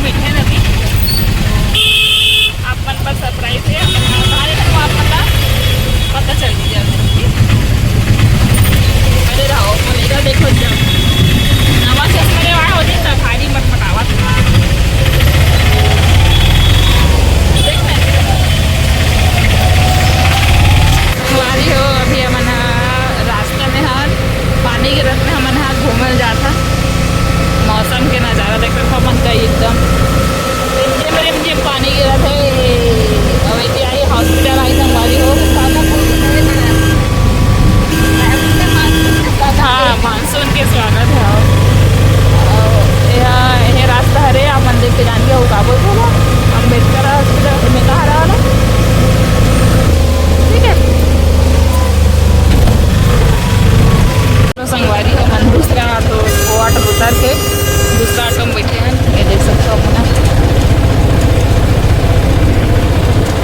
बैठे हैं अभी। आप मन पर सरप्राइज है आप मला पता चल गया अरे राहो मुलीला देखो जब नवा चष्मे वाळ होती तर भारी मटमटावा हमारी हो अभी हमन रास्ता में हाल पानी के रथ में हमन हाल घूमल जाता मौसम के नज़ारा देख रहे हमन का एकदम मेरे मुझे पानी गिरा था अब ऐसे आई हॉस्पिटल आई संगवारी हो हाँ मानसून के स्वागत है यह रास्ता हरे आप मंदिर के जान के हो का बोल बोला अम्बेडकर हॉस्पिटल में कहा रहा ना ठीक है तो संगवारी हो मन दूसरा ऑटो वो ऑटो उतर के दूसरा ऑटो में बैठे हैं ये देख सकते हो अपना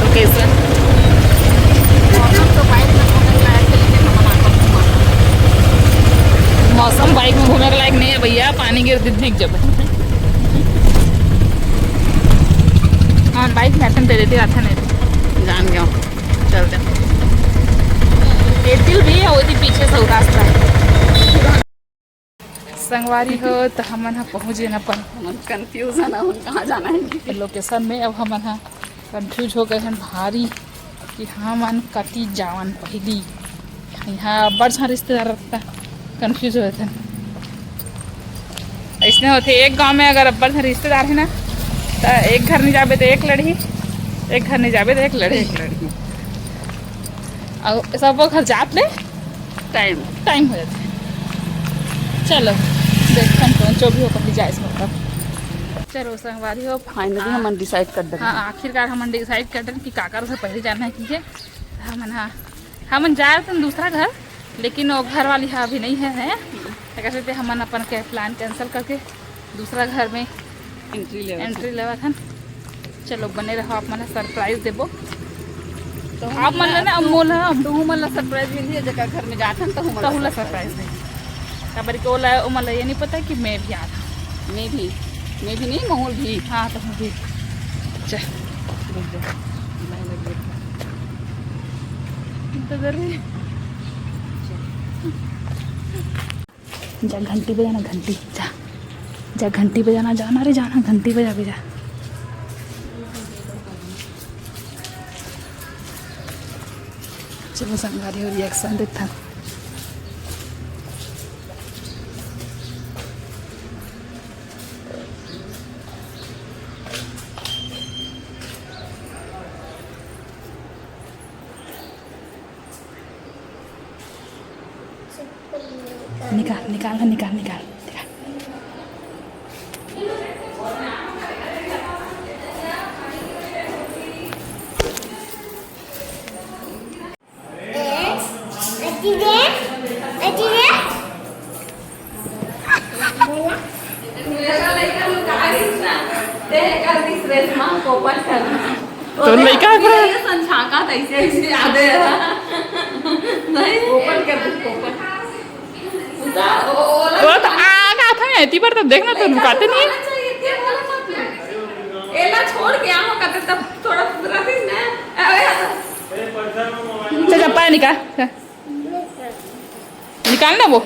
लोकेशन मौसम बाइक में घूमने के लायक नहीं है भैया पानी गिर दिख जब हाँ बाइक में दे देती रात नहीं जान गया चलते एतिल भी है वो पीछे से रास्ता है संगवारी हो तो हमन हाँ पहुँच गए ना पर कंफ्यूजन है कहाँ जाना है लोकेशन में अब हमन हाँ कंफ्यूज हो गए हैं भारी कि हमन कटी जावन पहली यहाँ बड़ सा रिश्तेदार रखता कंफ्यूज हो थे ऐसे होते एक गांव में अगर अब्बड़ से रिश्तेदार है ना तो एक घर नहीं जाबे तो एक लड़ही एक घर नहीं जाबे तो एक लड़ही और सब घर जात ले टाइम टाइम हो जाते चलो देखते जो भी हो कभी जाए मतलब चलो संगवारी हो फाइनली हम डिसाइड कर दें हाँ आखिरकार हम डिसाइड कर दें कि काकर से पहले जाना है कि हमन हाँ हमन जाए तो दूसरा घर लेकिन वो घर वाली हाँ अभी नहीं है क्या कहते हमन अपन के प्लान कैंसिल करके दूसरा घर में एंट्री लेवा था चलो बने रहो आप मन सरप्राइज देबो तो आप मन लेना अमोल है तो मन ला सरप्राइज मिली है जगह घर में जाथन तो हम ला सरप्राइज दे खबर को ला मतलब ये नहीं पता कि मैं भी आता मैं भी नहीं माहौल भी हाँ तो भी चल जा घंटी बजाना घंटी जा जा घंटी बजाना जाना रे जाना घंटी बजा बजा चलो संगारी हो रिएक्शन देखता निकाल निकाल निकाल निकाल तो लड़का संछाका ऐसे याद है नहीं ओपन कर दो ओपन वो तो आगा था ऐती पर तो देखना तो रुकाते नहीं एला छोड़ के आओ कहते तब थोड़ा रखी ना चल पाया निकाल निकाल ना वो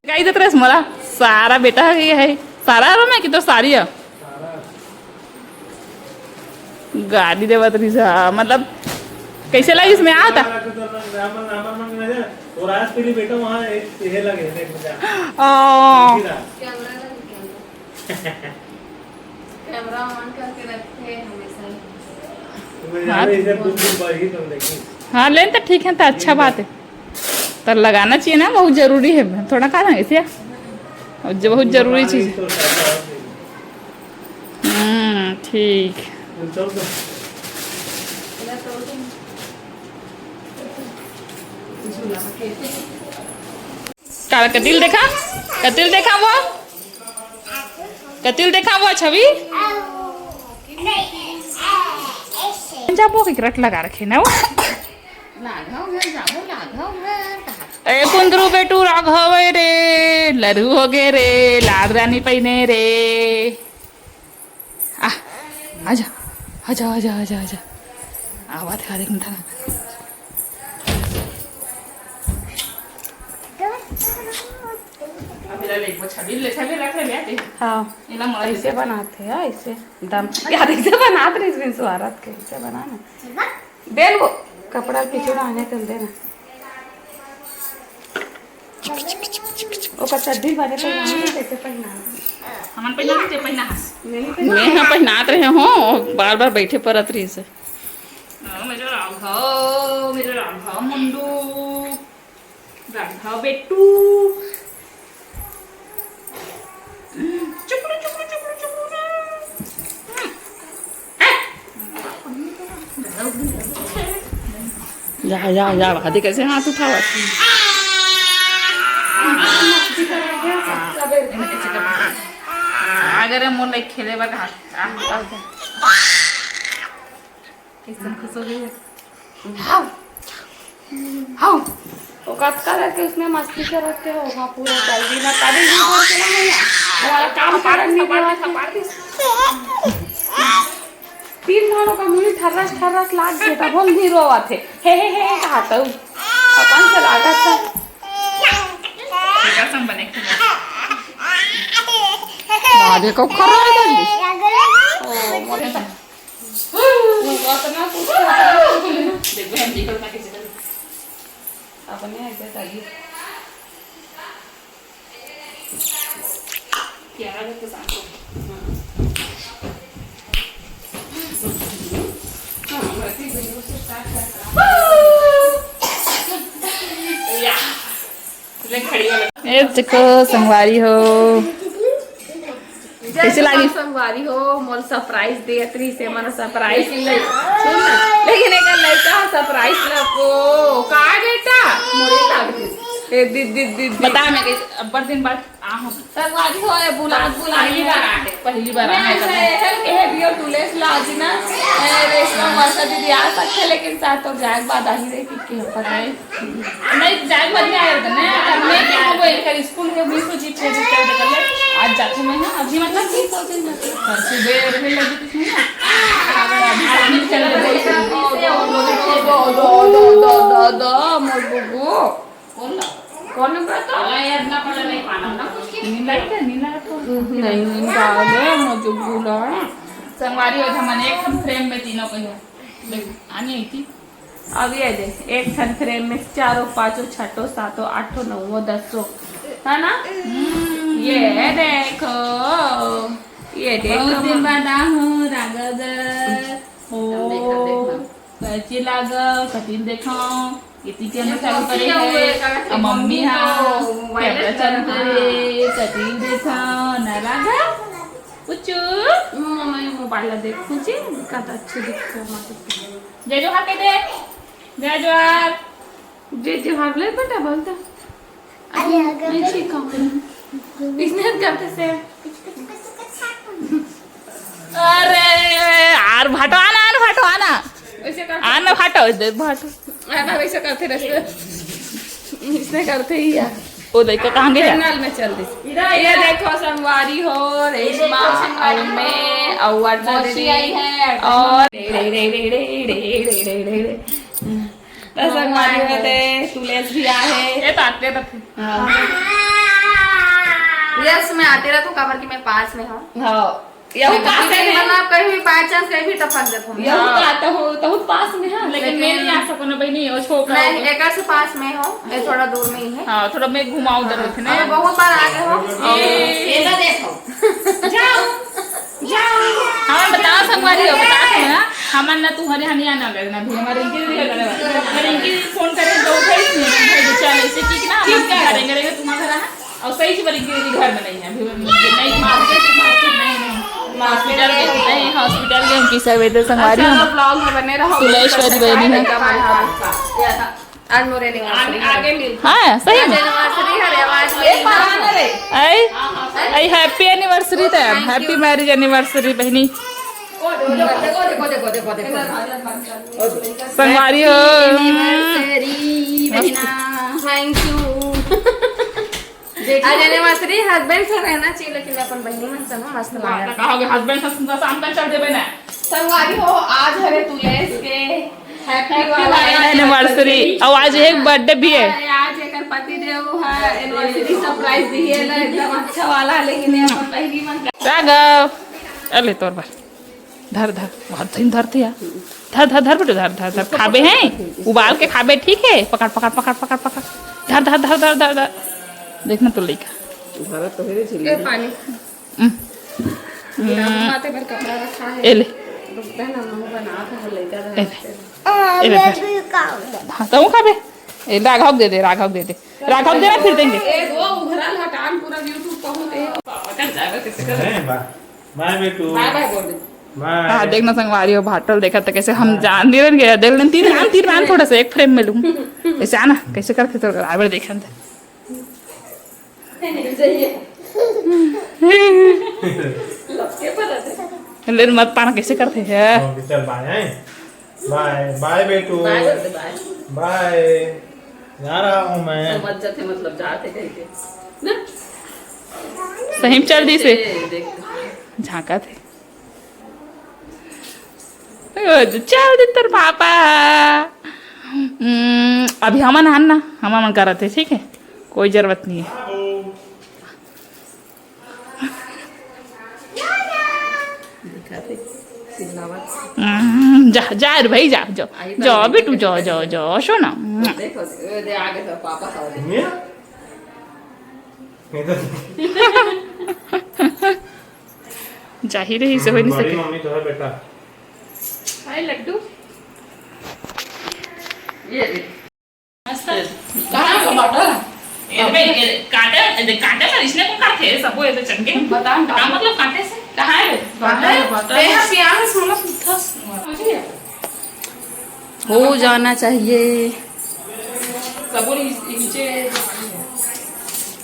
गाई देते रहे मला सारा बेटा है सारा रूम है कि तो सारी है गाड़ी देवा तरी सा मतलब कैसे लगी इसमें आता और आज के लिए बेटा वहाँ ये लगे कैमरा ऑन करके रखे हमेशा हाँ लेन तो ठीक है तो अच्छा बात है तो लगाना चाहिए ना बहुत जरूरी है थोड़ा खा लेंगे इसे बहुत जरूरी चीज ठीक काला कतिल देखा वो छवि जाबो के रट लगा रखे ना वो ए कुंदरू बेटू राघव रे लरू हो गे रे लाद रानी पहिने रे आजा आजा आजा आजा आजा आवाज खा देख मिठा अभी ले वो छबी रख ले दे हाँ इला मोला ऐसे बनाते हैं ऐसे दम यार ऐसे बनाते रहे इसमें सुहारत के ऐसे बनाना दे वो कपड़ा खिचड़ा आने चल देना ओका चड्डी वाले पे कैसे पहना हमन पहना के पहना हस मैं यहाँ पहनात रहे हो बार बार बैठे परत रही से मेरा राघव मुंडू राघव बेटू चुपड़ू चुपड़ू चुपड़ू चुपड़ू जा भादी कैसे हाथ उठावा अगर मोर लाइक खेले बा हाथ किसन खुश हो गई हाउ हाउ वो कट कर के उसमें मस्ती करते हो वहाँ पूरा जल्दी ना कभी भी बोल के ना हमारा काम करने के बाद तीन घरों का मुझे ठर्रस लाग गया तब हम भी रोवा थे हे कहा तो अपन से लागत था कसम बने खेले आधे को खरा है जल्दी ओ मोटे सा ना कुछ देखो हम निकल ना किसी अपने ऐसे चाहिए क्या है तो सांको ए देखो संगवारी हो कैसे लगी संगवारी हो मोल सरप्राइज दे अतरी से मन सरप्राइज सुन ना लेकिन एक लड़का सरप्राइज लको का बेटा मोरे लागती ए दीदी बता मैं कैसे अब्बर दिन बाद आ हूं संगवारी हो पहली बार आ है ए बियो टुलेस लाजी ना रेशमा वर्षा दीदी आ सकते लेकिन साथ तो जाग बाद आ ही रही कि पता है नहीं जाग बाद नहीं आया था ना करने के वो एक स्कूल के 20 को जीत कर ले आज जाते मैं ना अभी मतलब की सोचे ना सुबह में लगी थी ना अभी चल रही दो मोर बुबू कौन कहता यार ना पड़ा नहीं पाना ना कुछ नीला तो नहीं डाले मुझे बुला संगवारी हो हमने एक फ्रेम में तीनों को देख आनी आई थी अब ये दे एक खन फ्रेम में 4 5 6 7 8 9 10 है ना ये देखो बहुत दिन बाद आहूं रागद हो कैची लाग कटिन देखो इतनी चैनल चालू करे है मम्मी हाँ कैमरा चालू करे कटिन देखो ना लागा उच्चू मैं मोबाइल देखूं जी कत अच्छे दिखते हैं जय जोहार के दे जय जोहार जे जोहार ले बेटा बोलता अरे ठीक है इसने करते से अरे यार भटवाना वैसे कर आना भाटो दे भाटो आना वैसे करते रहते इसने करते ही यार ओ देखो कहाँ गया चैनल में चल दी ये देखो संगवारी हो रेशमा और मैं और मौसी आई है और तो संगवारी होते तुलेश भी आए ये तो आते यस मैं आते रहता हूँ कबर की मैं पास में हूँ हाँ यही पास है मतलब कहीं भी बाय चांस कहीं भी टपक जाता हूँ यही आता हो तो पास में है लेकिन मैं नहीं आ सकूँ ना बहनी वो छोकरा मैं एक से पास में हूँ ये थोड़ा दूर में ही है हाँ थोड़ा मैं घुमाऊँ उधर होते ना मैं बहुत बार आगे हूँ देखो जाओ हमें बताओ संगवारी हो बता ना हमारे ना तुम्हारे यहाँ आना लगना भी हमारे इनके इनकी फोन करें तो उठाई चल ऐसे की ना हम करेंगे तुम्हारा घर है और सही से बड़ी घर में नहीं है नहीं मार्केट नहीं हॉस्पिटल के उनकी सवेरे संगवारी ब्लॉग में बने रहो तुलेश्वरी बहनी है आज मोरे आगे मिल हाँ सही में एनिवर्सरी है आवाज आई हैप्पी एनिवर्सरी तो हैप्पी मैरिज एनिवर्सरी बहनी संगवारी हो थैंक यू आज एनिवर्सरी हस्बैंड से रहना चाहिए लेकिन मैं अपन बहनी मन से मस्त लगा कहोगे हस्बैंड से शाम तक चढ़ देबे ना संगवारी हो आज हरे तुलेस के हैप्पी वाला एनिवर्सरी और आज एक बर्थडे भी है। आज एक पति देव है एनिवर्सरी सरप्राइज दिए ना एकदम अच्छा वाला, लेकिन ये अपन पहली मन राघव अले तोर बार धर धर बहुत दिन धरते यार, धर धर धर बेटो धर धर धर खाबे हैं उबाल के खाबे, ठीक है पकड़ पकड़ पकड़ पकड़ पकड़ धर धर धर धर धर धर देखना तो लेकर भारत तो है झिल्ली पानी माथे पर कपड़ा रखा है एले रुकता ना मुंह बना था लेकर एले हाँ तो खाबे ए राघव दे दे राघव दे दे राघव देना फिर देंगे ए वो उघरल हटान पूरा YouTube पहुंचे पकड़ जाएगा किसी का। बाय बेटू बाय बाय बोल दे। बाय। हाँ देखना संगवारी हो भाटल देखा तो कैसे हम जान दे रहे देख लें तीन रान थोड़ा सा एक फ्रेम में लूँ ऐसे आना कैसे करते तो आगे देखा ले मत पाना कैसे करते हैं। चल बाय बाय बाय बेटू बाय बोल दे बाय। बाय जा रहा हूँ मैं। समझ जाते मतलब जाते कहीं के ना सही में चल दी से देख झाँका थे चल दे तेरे पापा अभी हमन हान ना हम कर रहे थे, ठीक है कोई जरूरत नहीं है। दिखाते सिलावत जा जा रे भाई जा जाओ जाओ बेटू जाओ जाओ जाओ शो ना देखो दे आगे तो पापा खाओ दे ये जाहिर है इसे हो नहीं बड़ी सके। मम्मी तो है बेटा। हाय लड्डू ये दे मस्त कहां का बॉटल ये भाई कांटे कांटे से इसने को काटे सब वो ऐसे चटके बता क्या मतलब कांटे से कहां है बॉटल ये प्याज सोना थस हो जाना चाहिए सब वो नीचे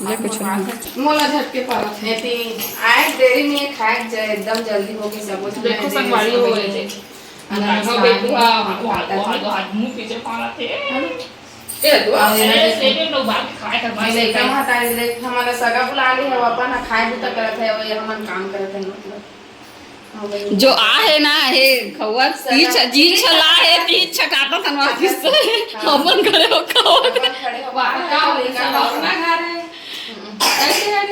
ये कुछ नहीं मोला झटके पाला थे तीन आज देरी में खाए जाए एकदम जल्दी होगी सब कुछ देखो संगवारी हो गए थे राघव बेटू वो मुंह पीछे पाला थे ए दुआ ऐसे भी लोग बात खाए कर भाई नहीं कम हटा दे हमारा सगा बुला ली है अपन खाए भी तक करत है वो हमन काम करत है मतलब जो आ है ना है खवा तीछ जी छला है तीछ छकाता तनवा किससे अपन करे हो खवा खड़े हो बाहर का लेकर अपना घर है ऐसे है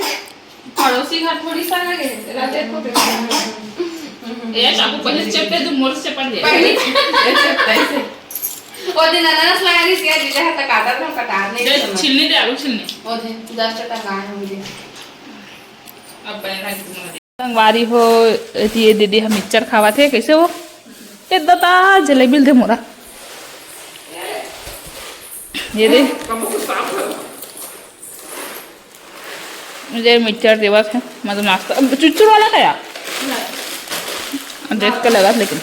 पड़ोसी घर थोड़ी सा लगे राजे को ये चाकू पहले चपटे दो मोर से पड़ पहले जाए ऐसे ओ दिन अनारस लाया नहीं सिया जिसे हाथ काटा था कटा नहीं छिलने दे आलू छिलने ओ दिन 10 टका गाय मुझे अब बनेगा संगवारी हो ये दीदी हम मिक्सचर खावा थे कैसे वो ये दादा जलेबी दे मोरा ये दे मुझे मिक्सचर देवा है मतलब नाश्ता चुचुर वाला खाया देख के लगा लेकिन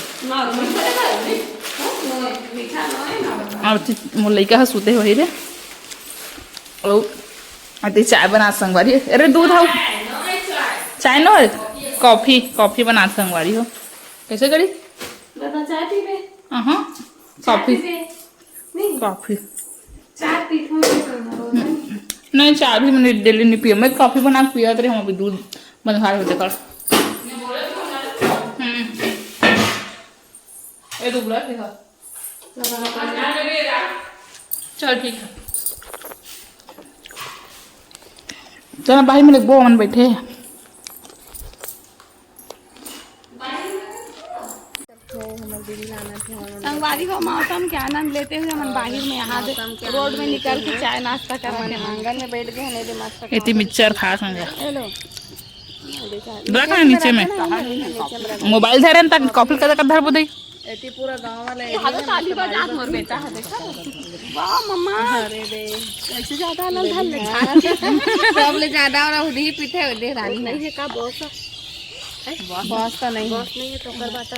अब लड़का सूते वही रे और चाय बना संगवारी अरे दूध आओ चाय न कॉफी कॉफी बना संगवारी हो कैसे करी दादा चाय पी बे हाँ कॉफी नहीं कॉफी चाय पी नहीं चाय भी मैंने डेली नहीं पिया मैं कॉफी बना के पिया तेरे हम अभी दूध बनवा होते कर ये तो बुला देखा चल ठीक है चलो भाई मेरे बो मन बैठे संगवारी को मौसम के आनंद लेते हुए हम बाहर में यहाँ रोड में निकल के चाय नाश्ता कर रहे हैं आंगन में बैठ गए हैं मस्त इतनी मिक्सचर खा समझा हेलो रखना नीचे में मोबाइल धरे तक कॉफी का धर बोदई एती पूरा गांव वाला हां ताली बजा मोर बेटा है देखा वाह मम्मा अरे रे कैसे ज्यादा लल धल ले सब ले ज्यादा और उधी पीठे दे रानी नहीं है का बॉस बॉस तो नहीं बॉस नहीं है तो कर बात